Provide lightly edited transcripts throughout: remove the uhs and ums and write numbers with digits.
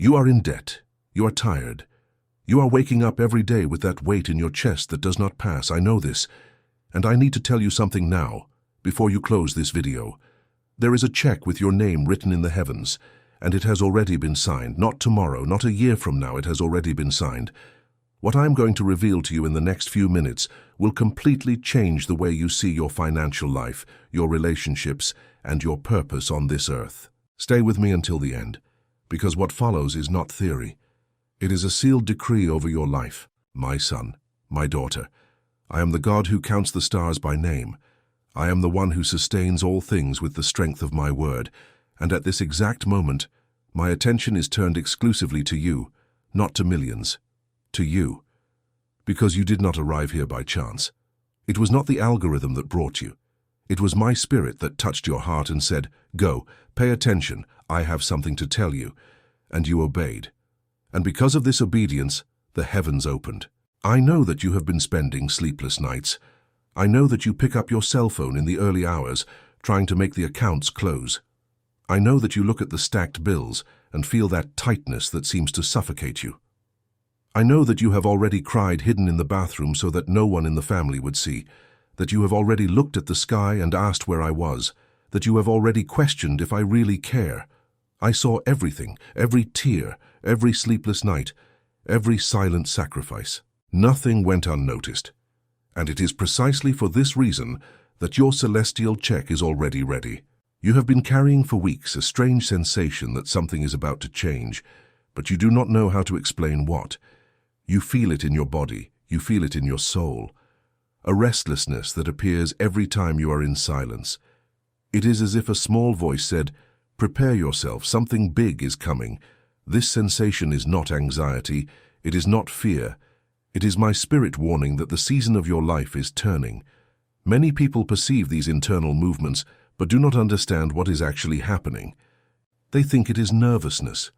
You are in debt. You are tired. You are waking up every day with that weight in your chest that does not pass. I know this. And I need to tell you something now, before you close this video. There is a check with your name written in the heavens, and it has already been signed. Not tomorrow, not a year from now, it has already been signed. What I'm going to reveal to you in the next few minutes will completely change the way you see your financial life, your relationships, and your purpose on this earth. Stay with me until the end, because what follows is not theory. It is a sealed decree over your life. My son, my daughter, I am the God who counts the stars by name. I am the one who sustains all things with the strength of my word, and at this exact moment, my attention is turned exclusively to you, not to millions, to you. Because you did not arrive here by chance. It was not the algorithm that brought you. It was my spirit that touched your heart and said, "Go, pay attention, I have something to tell you." And you obeyed. And because of this obedience, the heavens opened. I know that you have been spending sleepless nights. I know that you pick up your cell phone in the early hours, trying to make the accounts close. I know that you look at the stacked bills and feel that tightness that seems to suffocate you. I know that you have already cried hidden in the bathroom so that no one in the family would see, that you have already looked at the sky and asked where I was, that you have already questioned if I really care. I saw everything, every tear, every sleepless night, every silent sacrifice. Nothing went unnoticed. And it is precisely for this reason that your celestial check is already ready. You have been carrying for weeks a strange sensation that something is about to change, but you do not know how to explain what. You feel it in your body, you feel it in your soul. A restlessness that appears every time you are in silence. It is as if a small voice said, "Prepare yourself, something big is coming." This sensation is not anxiety, it is not fear. It is my spirit warning that the season of your life is turning. Many people perceive these internal movements, but do not understand what is actually happening. They think it is nervousness.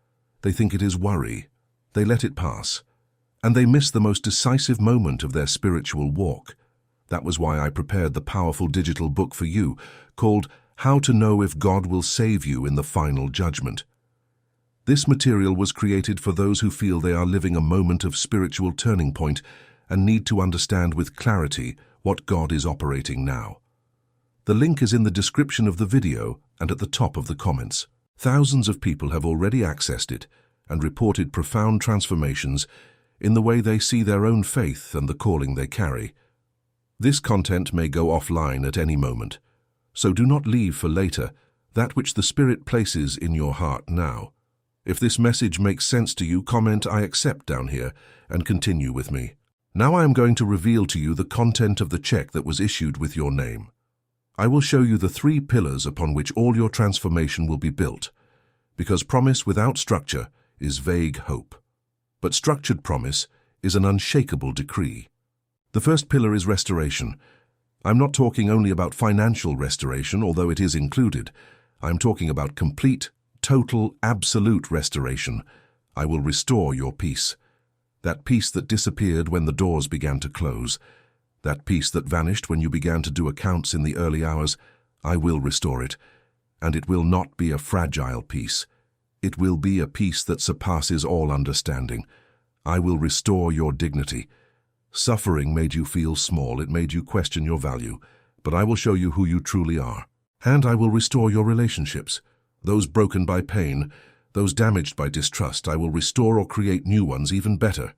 They think it is worry. They let it pass. And they miss the most decisive moment of their spiritual walk. That was why I prepared the powerful digital book for you, called How to Know If God Will Save You in the Final Judgment. This material was created for those who feel they are living a moment of spiritual turning point and need to understand with clarity what God is operating now. The link is in the description of the video and at the top of the comments. Thousands of people have already accessed it and reported profound transformations in the way they see their own faith and the calling they carry. This content may go offline at any moment, so do not leave for later that which the Spirit places in your heart now. If this message makes sense to you, comment "I accept" down here and continue with me. Now I am going to reveal to you the content of the check that was issued with your name. I will show you the 3 pillars upon which all your transformation will be built, because promise without structure is vague hope. But structured promise is an unshakable decree. The first pillar is restoration. I'm not talking only about financial restoration, although it is included. I'm talking about complete, total, absolute restoration. I will restore your peace. That peace that disappeared when the doors began to close. That peace that vanished when you began to do accounts in the early hours. I will restore it. And it will not be a fragile peace. It will be a peace that surpasses all understanding. I will restore your dignity. Suffering made you feel small, it made you question your value, but I will show you who you truly are. And I will restore your relationships. Those broken by pain, those damaged by distrust, I will restore or create new ones even better.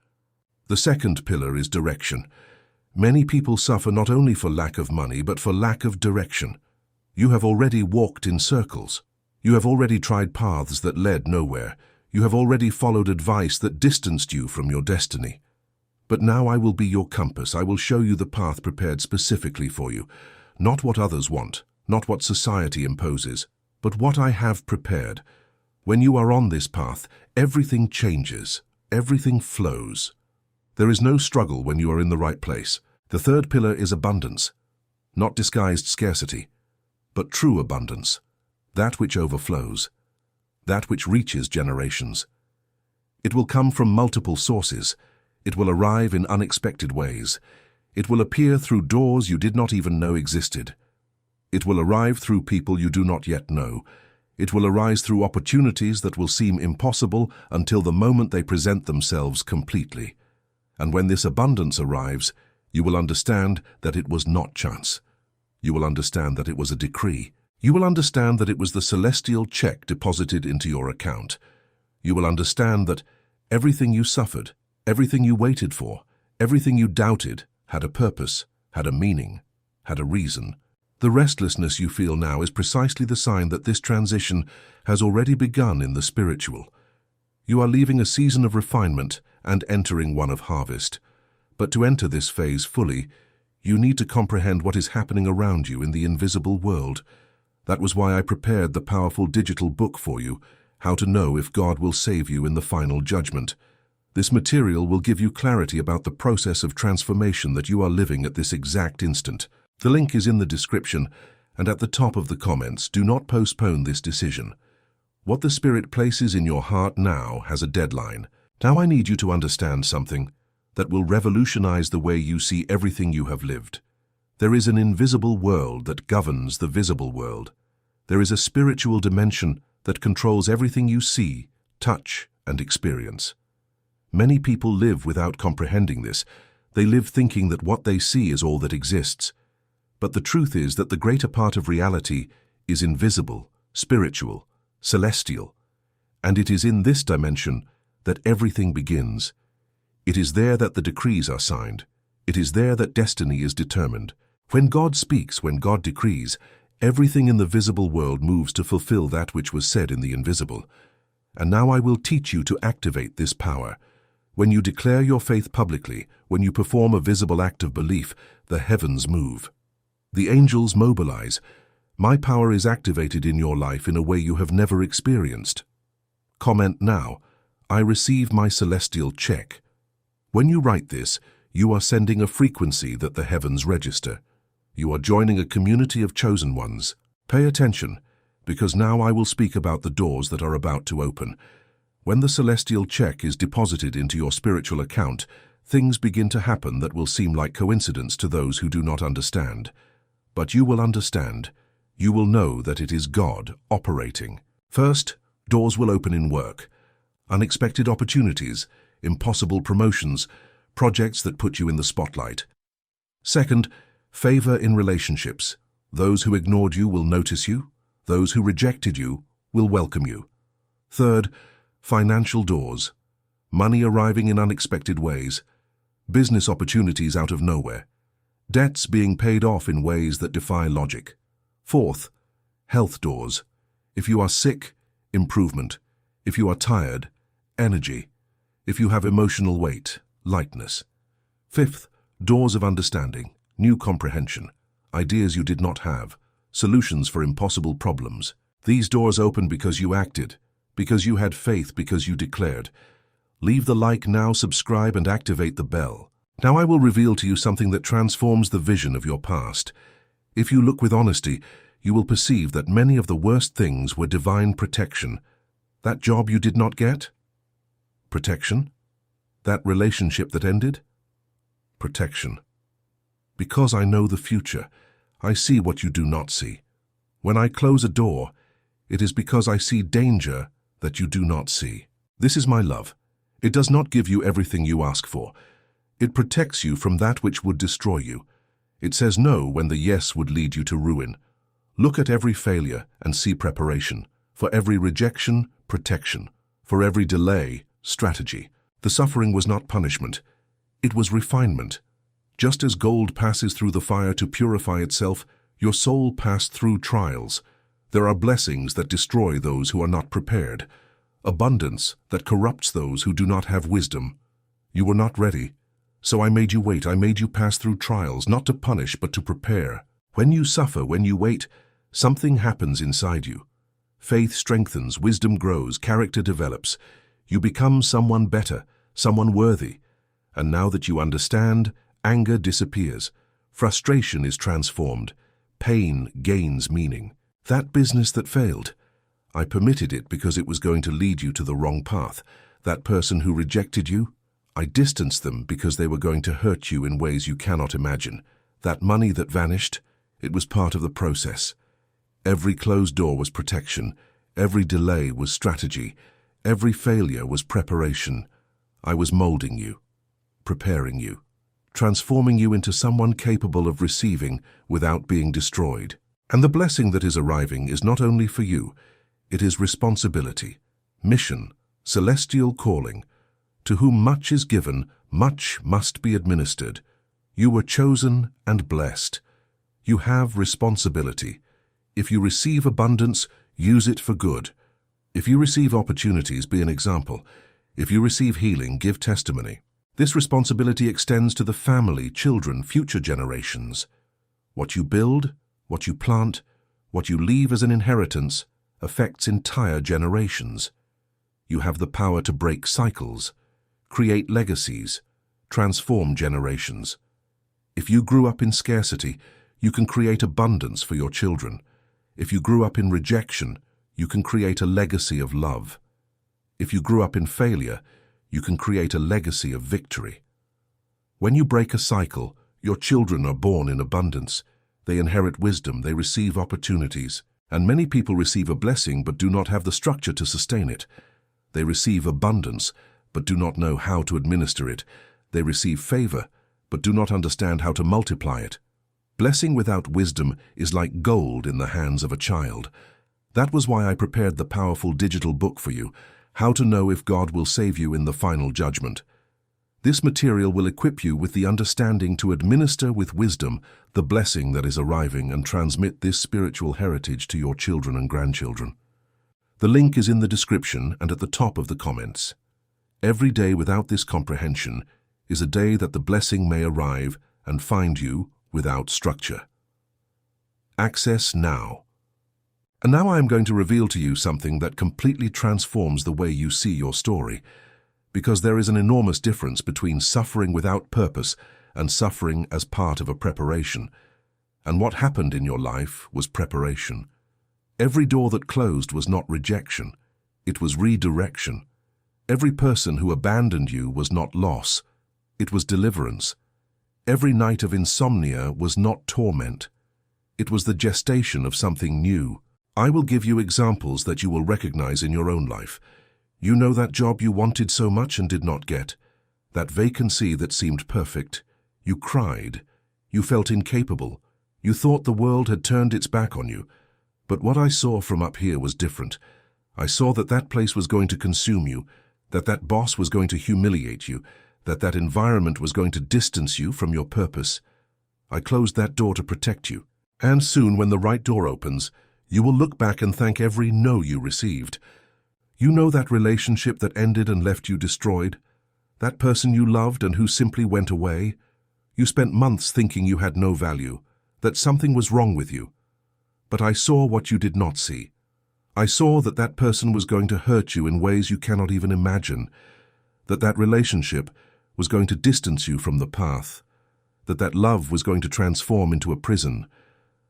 The second pillar is direction. Many people suffer not only for lack of money, but for lack of direction. You have already walked in circles. You have already tried paths that led nowhere. You have already followed advice that distanced you from your destiny. But now I will be your compass. I will show you the path prepared specifically for you. Not what others want, not what society imposes, but what I have prepared. When you are on this path, everything changes, everything flows. There is no struggle when you are in the right place. The third pillar is abundance, not disguised scarcity, but true abundance. That which overflows, that which reaches generations. It will come from multiple sources. It will arrive in unexpected ways. It will appear through doors you did not even know existed. It will arrive through people you do not yet know. It will arise through opportunities that will seem impossible until the moment they present themselves completely. And when this abundance arrives, you will understand that it was not chance. You will understand that it was a decree. You will understand that it was the celestial check deposited into your account. You will understand that everything you suffered, everything you waited for, everything you doubted, had a purpose, had a meaning, had a reason. The restlessness you feel now is precisely the sign that this transition has already begun in the spiritual. You are leaving a season of refinement and entering one of harvest. But to enter this phase fully, you need to comprehend what is happening around you in the invisible world. That was why I prepared the powerful digital book for you, How to Know If God Will Save You in the Final Judgment. This material will give you clarity about the process of transformation that you are living at this exact instant. The link is in the description and at the top of the comments. Do not postpone this decision. What the Spirit places in your heart now has a deadline. Now I need you to understand something that will revolutionize the way you see everything you have lived. There is an invisible world that governs the visible world. There is a spiritual dimension that controls everything you see, touch, and experience. Many people live without comprehending this. They live thinking that what they see is all that exists. But the truth is that the greater part of reality is invisible, spiritual, celestial. And it is in this dimension that everything begins. It is there that the decrees are signed. It is there that destiny is determined. When God speaks, when God decrees, everything in the visible world moves to fulfill that which was said in the invisible. And now I will teach you to activate this power. When you declare your faith publicly, when you perform a visible act of belief, the heavens move. The angels mobilize. My power is activated in your life in a way you have never experienced. Comment now, I receive my celestial check. When you write this, you are sending a frequency that the heavens register. You are joining a community of chosen ones. Pay attention, because now I will speak about the doors that are about to open. When the celestial check is deposited into your spiritual account, things begin to happen that will seem like coincidence to those who do not understand. But you will understand. You will know that it is God operating. First, doors will open in work. Unexpected opportunities, impossible promotions, projects that put you in the spotlight. Second, favor in relationships. Those who ignored you will notice you. Those who rejected you will welcome you. Third, financial doors. Money arriving in unexpected ways. Business opportunities out of nowhere. Debts being paid off in ways that defy logic. Fourth, health doors. If you are sick, improvement. If you are tired, energy. If you have emotional weight, lightness. Fifth, doors of understanding, new comprehension, ideas you did not have, solutions for impossible problems. These doors open because you acted, because you had faith, because you declared. Leave the like now, subscribe, and activate the bell. Now I will reveal to you something that transforms the vision of your past. If you look with honesty, you will perceive that many of the worst things were divine protection. That job you did not get? Protection. That relationship that ended? Protection. Because I know the future, I see what you do not see. When I close a door, it is because I see danger that you do not see. This is my love. It does not give you everything you ask for. It protects you from that which would destroy you. It says no when the yes would lead you to ruin. Look at every failure and see preparation. For every rejection, protection. For every delay, strategy. The suffering was not punishment. It was refinement. Just as gold passes through the fire to purify itself, your soul passed through trials. There are blessings that destroy those who are not prepared. Abundance that corrupts those who do not have wisdom. You were not ready. So I made you wait. I made you pass through trials, not to punish, but to prepare. When you suffer, when you wait, something happens inside you. Faith strengthens, wisdom grows, character develops. You become someone better, someone worthy. And now that you understand, anger disappears. Frustration is transformed. Pain gains meaning. That business that failed, I permitted it because it was going to lead you to the wrong path. That person who rejected you, I distanced them because they were going to hurt you in ways you cannot imagine. That money that vanished, it was part of the process. Every closed door was protection. Every delay was strategy. Every failure was preparation. I was molding you, preparing you, transforming you into someone capable of receiving without being destroyed. And the blessing that is arriving is not only for you, it is responsibility, mission, celestial calling. To whom much is given, much must be administered. You were chosen and blessed. You have responsibility. If you receive abundance, use it for good. If you receive opportunities, be an example. If you receive healing, give testimony. This responsibility extends to the family, children, future generations. What you build, what you plant, what you leave as an inheritance affects entire generations. You have the power to break cycles, create legacies, transform generations. If you grew up in scarcity, you can create abundance for your children. If you grew up in rejection, you can create a legacy of love. If you grew up in failure, you can create a legacy of victory. When you break a cycle, your children are born in abundance. They inherit wisdom, they receive opportunities. And many people receive a blessing but do not have the structure to sustain it. They receive abundance but do not know how to administer it. They receive favor but do not understand how to multiply it. Blessing without wisdom is like gold in the hands of a child. That was why I prepared the powerful digital book for you, How to Know If God Will Save You in the Final Judgment. This material will equip you with the understanding to administer with wisdom the blessing that is arriving and transmit this spiritual heritage to your children and grandchildren. The link is in the description and at the top of the comments. Every day without this comprehension is a day that the blessing may arrive and find you without structure. Access now. And now I am going to reveal to you something that completely transforms the way you see your story, because there is an enormous difference between suffering without purpose and suffering as part of a preparation. And what happened in your life was preparation. Every door that closed was not rejection, it was redirection. Every person who abandoned you was not loss, it was deliverance. Every night of insomnia was not torment, it was the gestation of something new. I will give you examples that you will recognize in your own life. You know that job you wanted so much and did not get, that vacancy that seemed perfect. You cried, you felt incapable, you thought the world had turned its back on you. But what I saw from up here was different. I saw that that place was going to consume you, that that boss was going to humiliate you, that that environment was going to distance you from your purpose. I closed that door to protect you. And soon, when the right door opens, you will look back and thank every no you received. You know that relationship that ended and left you destroyed? That person you loved and who simply went away? You spent months thinking you had no value, that something was wrong with you. But I saw what you did not see. I saw that that person was going to hurt you in ways you cannot even imagine, that that relationship was going to distance you from the path, that that love was going to transform into a prison.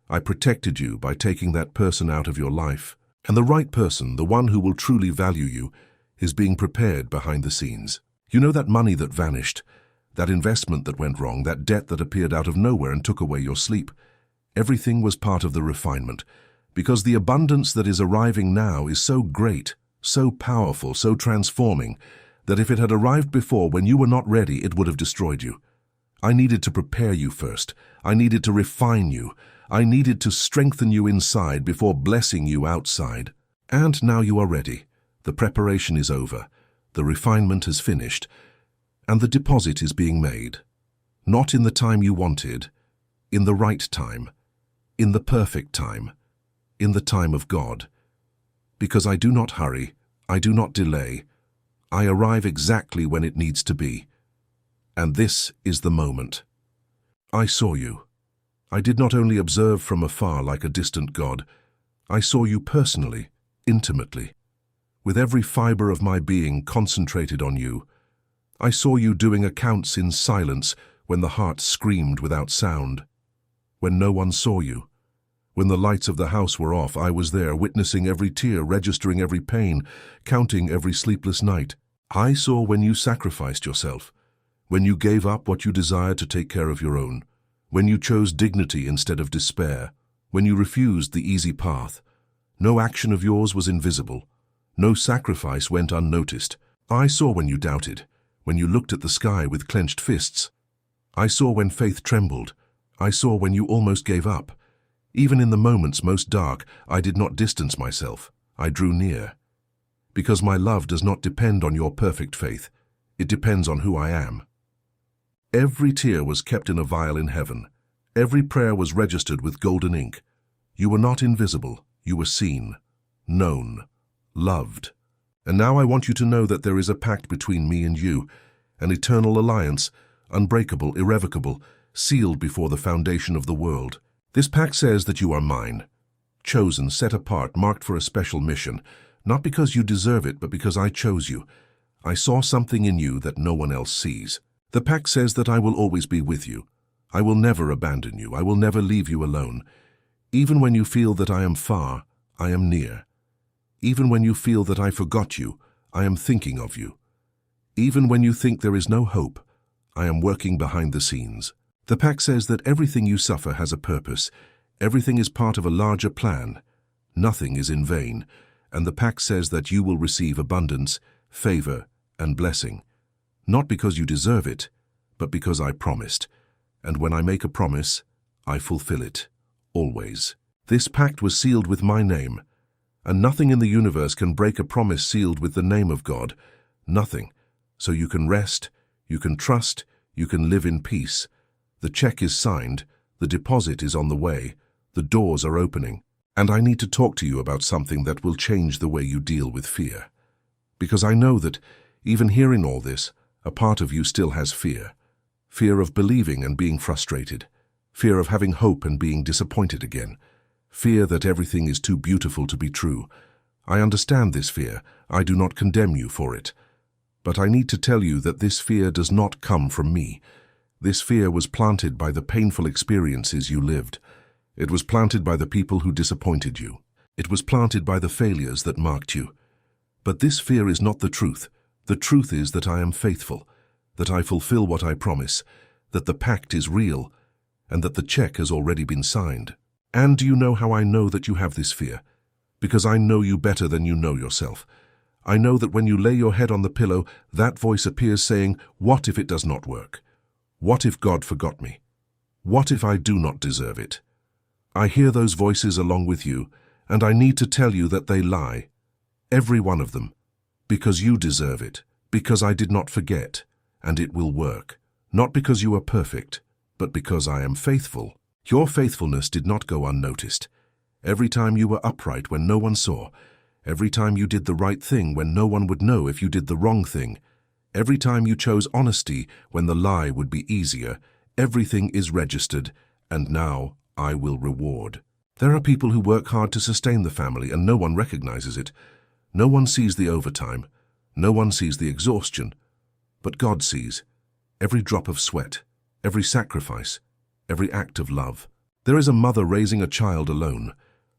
I protected you by taking that person out of your life. And the right person, the one who will truly value you, is being prepared behind the scenes. You know that money that vanished, that investment that went wrong, that debt that appeared out of nowhere and took away your sleep. Everything was part of the refinement, because the abundance that is arriving now is so great, so powerful, so transforming, that if it had arrived before when you were not ready, it would have destroyed you. I needed to prepare you first. I needed to refine you. I needed to strengthen you inside before blessing you outside. And now you are ready. The preparation is over. The refinement has finished. And the deposit is being made. Not in the time you wanted, in the right time, in the perfect time, in the time of God. Because I do not hurry, I do not delay. I arrive exactly when it needs to be. And this is the moment. I saw you. I did not only observe from afar like a distant God. I saw you personally, intimately, with every fiber of my being concentrated on you. I saw you doing accounts in silence when the heart screamed without sound. When no one saw you. When the lights of the house were off, I was there, witnessing every tear, registering every pain, counting every sleepless night. I saw when you sacrificed yourself, when you gave up what you desired to take care of your own, when you chose dignity instead of despair, when you refused the easy path. No action of yours was invisible. No sacrifice went unnoticed. I saw when you doubted, when you looked at the sky with clenched fists. I saw when faith trembled. I saw when you almost gave up. Even in the moments most dark, I did not distance myself. I drew near. Because my love does not depend on your perfect faith. It depends on who I am. Every tear was kept in a vial in heaven. Every prayer was registered with golden ink. You were not invisible. You were seen, known, loved. And now I want you to know that there is a pact between me and you, an eternal alliance, unbreakable, irrevocable, sealed before the foundation of the world. This pact says that you are mine, chosen, set apart, marked for a special mission, not because you deserve it, but because I chose you. I saw something in you that no one else sees. The pact says that I will always be with you. I will never abandon you. I will never leave you alone. Even when you feel that I am far, I am near. Even when you feel that I forgot you, I am thinking of you. Even when you think there is no hope, I am working behind the scenes. The pact says that everything you suffer has a purpose. Everything is part of a larger plan. Nothing is in vain. And the pact says that you will receive abundance, favor, and blessing. Not because you deserve it, but because I promised. And when I make a promise, I fulfill it. Always. This pact was sealed with my name. And nothing in the universe can break a promise sealed with the name of God. Nothing. So you can rest, you can trust, you can live in peace. The check is signed, the deposit is on the way, the doors are opening. And I need to talk to you about something that will change the way you deal with fear. Because I know that, even hearing all this, a part of you still has fear. Fear of believing and being frustrated. Fear of having hope and being disappointed again. Fear that everything is too beautiful to be true. I understand this fear. I do not condemn you for it. But I need to tell you that this fear does not come from me. This fear was planted by the painful experiences you lived. It was planted by the people who disappointed you. It was planted by the failures that marked you. But this fear is not the truth. The truth is that I am faithful, that I fulfill what I promise, that the pact is real, and that the check has already been signed. And do you know how I know that you have this fear? Because I know you better than you know yourself. I know that when you lay your head on the pillow, that voice appears saying, "What if it does not work? What if God forgot me? What if I do not deserve it?" I hear those voices along with you, and I need to tell you that they lie. Every one of them. Because you deserve it. Because I did not forget. And it will work. Not because you are perfect, but because I am faithful. Your faithfulness did not go unnoticed. Every time you were upright when no one saw. Every time you did the right thing when no one would know if you did the wrong thing. Every time you chose honesty when the lie would be easier. Everything is registered, and now I will reward. There are people who work hard to sustain the family and no one recognizes it. No one sees the overtime. No one sees the exhaustion. But God sees every drop of sweat, every sacrifice, every act of love. There is a mother raising a child alone.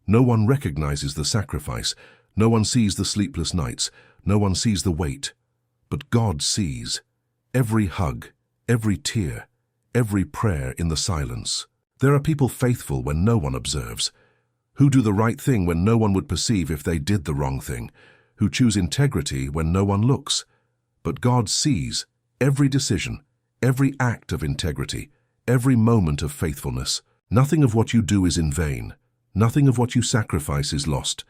No one recognizes the sacrifice. No one sees the sleepless nights. No one sees the weight. But God sees every hug, every tear, every prayer in the silence. There are people faithful when no one observes, who do the right thing when no one would perceive if they did the wrong thing, who choose integrity when no one looks. But God sees every decision, every act of integrity, every moment of faithfulness. Nothing of what you do is in vain. Nothing of what you sacrifice is lost.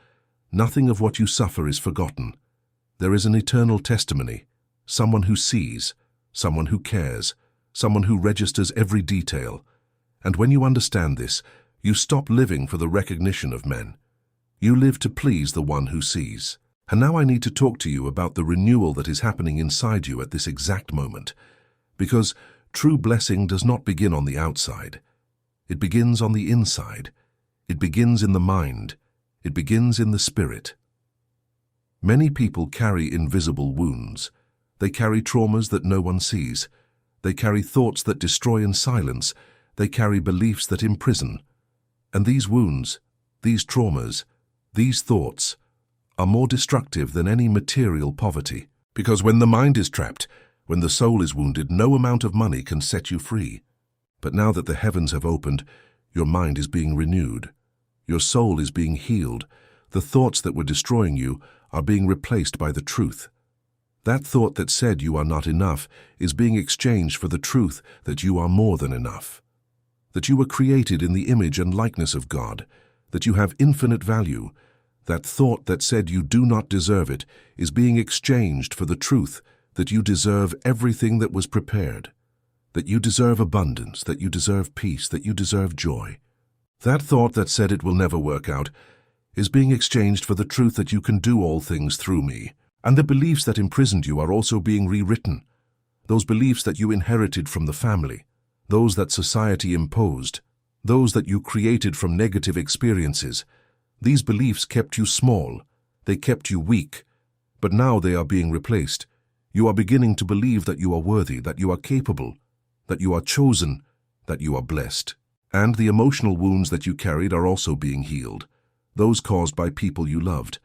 Nothing of what you suffer is forgotten. There is an eternal testimony, someone who sees, someone who cares, someone who registers every detail. And when you understand this, you stop living for the recognition of men. You live to please the one who sees. And now I need to talk to you about the renewal that is happening inside you at this exact moment. Because true blessing does not begin on the outside. It begins on the inside. It begins in the mind. It begins in the spirit. Many people carry invisible wounds. They carry traumas that no one sees. They carry thoughts that destroy in silence. They carry beliefs that imprison. And these wounds, these traumas, these thoughts are more destructive than any material poverty. Because when the mind is trapped, when the soul is wounded, no amount of money can set you free. But now that the heavens have opened, your mind is being renewed. Your soul is being healed. The thoughts that were destroying you are being replaced by the truth. That thought that said you are not enough is being exchanged for the truth that you are more than enough. That you were created in the image and likeness of God, that you have infinite value. That thought that said you do not deserve it is being exchanged for the truth that you deserve everything that was prepared, that you deserve abundance, that you deserve peace, that you deserve joy. That thought that said it will never work out is being exchanged for the truth that you can do all things through me. And the beliefs that imprisoned you are also being rewritten. Those beliefs that you inherited from the family, those that society imposed, those that you created from negative experiences. These beliefs kept you small, they kept you weak, but now they are being replaced. You are beginning to believe that you are worthy, that you are capable, that you are chosen, that you are blessed. And the emotional wounds that you carried are also being healed, those caused by people you loved,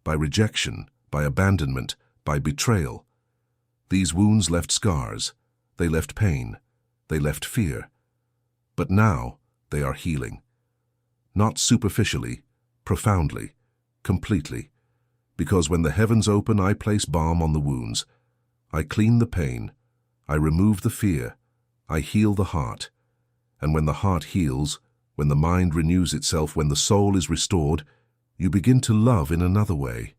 by rejection, by abandonment, by betrayal. These wounds left scars, they left pain, they left fear. But now they are healing. Not superficially, profoundly, completely. Because when the heavens open, I place balm on the wounds. I clean the pain, I remove the fear, I heal the heart. And when the heart heals, when the mind renews itself, when the soul is restored, you begin to love in another way.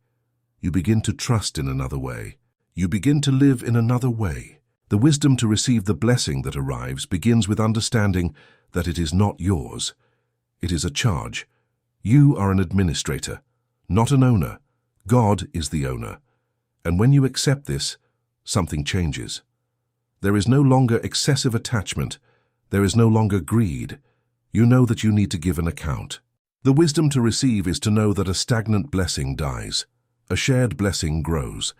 You begin to trust in another way. You begin to live in another way. The wisdom to receive the blessing that arrives begins with understanding that it is not yours. It is a charge. You are an administrator, not an owner. God is the owner. And when you accept this, something changes. There is no longer excessive attachment. There is no longer greed. You know that you need to give an account. The wisdom to receive is to know that a stagnant blessing dies. A shared blessing grows.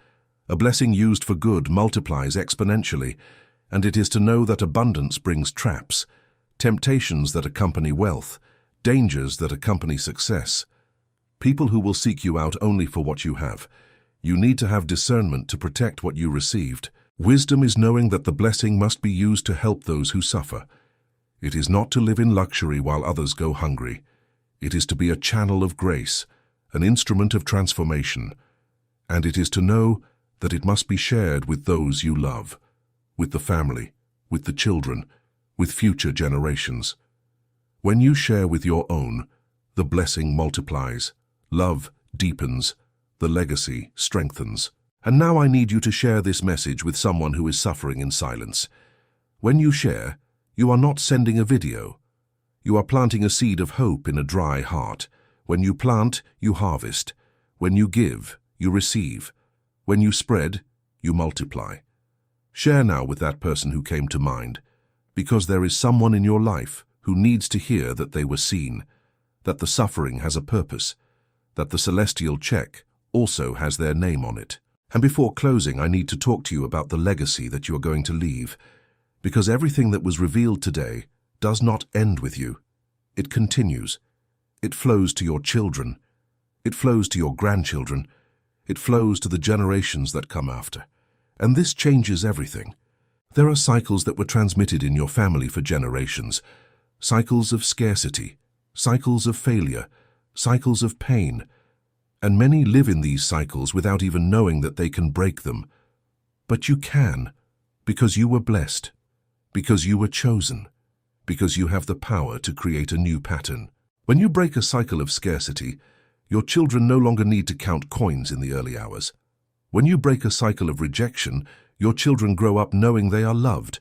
A blessing used for good multiplies exponentially, and it is to know that abundance brings traps, temptations that accompany wealth, dangers that accompany success. People who will seek you out only for what you have. You need to have discernment to protect what you received. Wisdom is knowing that the blessing must be used to help those who suffer. It is not to live in luxury while others go hungry. It is to be a channel of grace, an instrument of transformation. And it is to know that it must be shared with those you love, with the family, with the children, with future generations. When you share with your own, the blessing multiplies, love deepens, the legacy strengthens. And now I need you to share this message with someone who is suffering in silence. When you share, you are not sending a video. You are planting a seed of hope in a dry heart. When you plant, you harvest. When you give, you receive. When you spread, you multiply. Share now with that person who came to mind, because there is someone in your life who needs to hear that they were seen, that the suffering has a purpose, that the celestial check also has their name on it. And before closing, I need to talk to you about the legacy that you are going to leave, because everything that was revealed today does not end with you. It continues. It flows to your children. It flows to your grandchildren. It flows to the generations that come after. And this changes everything. There are cycles that were transmitted in your family for generations. Cycles of scarcity, cycles of failure, cycles of pain. And many live in these cycles without even knowing that they can break them. But you can, because you were blessed, because you were chosen, because you have the power to create a new pattern. When you break a cycle of scarcity, your children no longer need to count coins in the early hours. When you break a cycle of rejection, your children grow up knowing they are loved.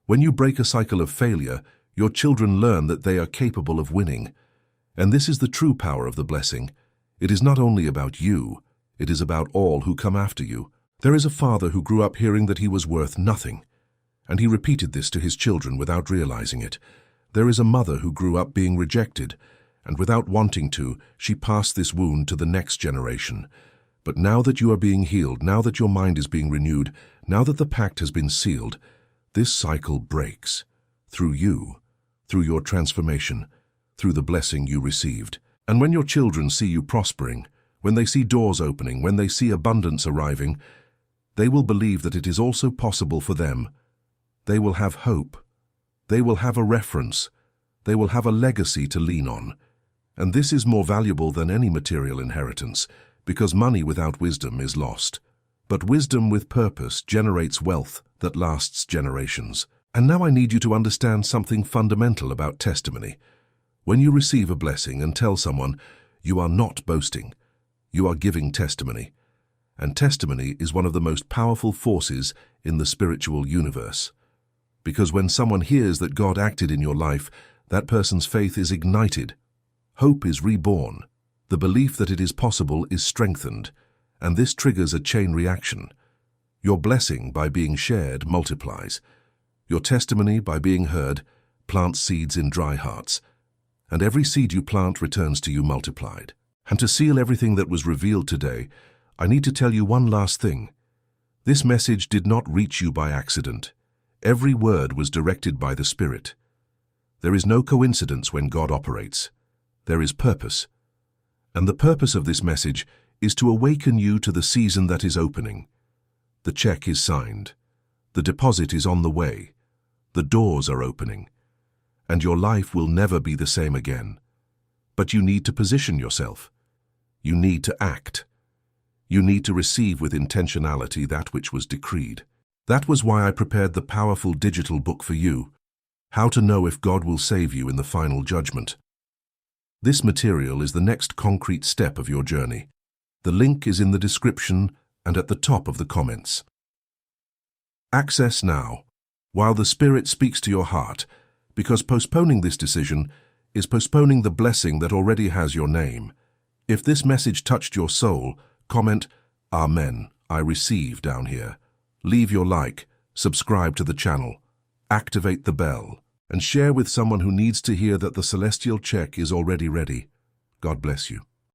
When you break a cycle of failure, your children learn that they are capable of winning. And this is the true power of the blessing. It is not only about you, it is about all who come after you. There is a father who grew up hearing that he was worth nothing, and he repeated this to his children without realizing it. There is a mother who grew up being rejected, and without wanting to, she passed this wound to the next generation. But now that you are being healed, now that your mind is being renewed, now that the pact has been sealed, this cycle breaks. Through you, through your transformation, through the blessing you received. And when your children see you prospering, when they see doors opening, when they see abundance arriving, they will believe that it is also possible for them. They will have hope. They will have a reference. They will have a legacy to lean on. And this is more valuable than any material inheritance, because money without wisdom is lost. But wisdom with purpose generates wealth that lasts generations. And now I need you to understand something fundamental about testimony. When you receive a blessing and tell someone, you are not boasting. You are giving testimony. And testimony is one of the most powerful forces in the spiritual universe. Because when someone hears that God acted in your life, that person's faith is ignited. Hope is reborn. The belief that it is possible is strengthened, and this triggers a chain reaction. Your blessing, by being shared, multiplies. Your testimony, by being heard, plants seeds in dry hearts. And every seed you plant returns to you multiplied. And to seal everything that was revealed today, I need to tell you one last thing. This message did not reach you by accident. Every word was directed by the Spirit. There is no coincidence when God operates. There is purpose. And the purpose of this message is to awaken you to the season that is opening. The check is signed. The deposit is on the way. The doors are opening. And your life will never be the same again. But you need to position yourself. You need to act. You need to receive with intentionality that which was decreed. That was why I prepared the powerful digital book for you, How to Know If God Will Save You in the Final Judgment. This material is the next concrete step of your journey. The link is in the description and at the top of the comments. Access now, while the Spirit speaks to your heart, because postponing this decision is postponing the blessing that already has your name. If this message touched your soul, comment, Amen, I receive down here. Leave your like, subscribe to the channel, activate the bell, and share with someone who needs to hear that the celestial check is already ready. God bless you.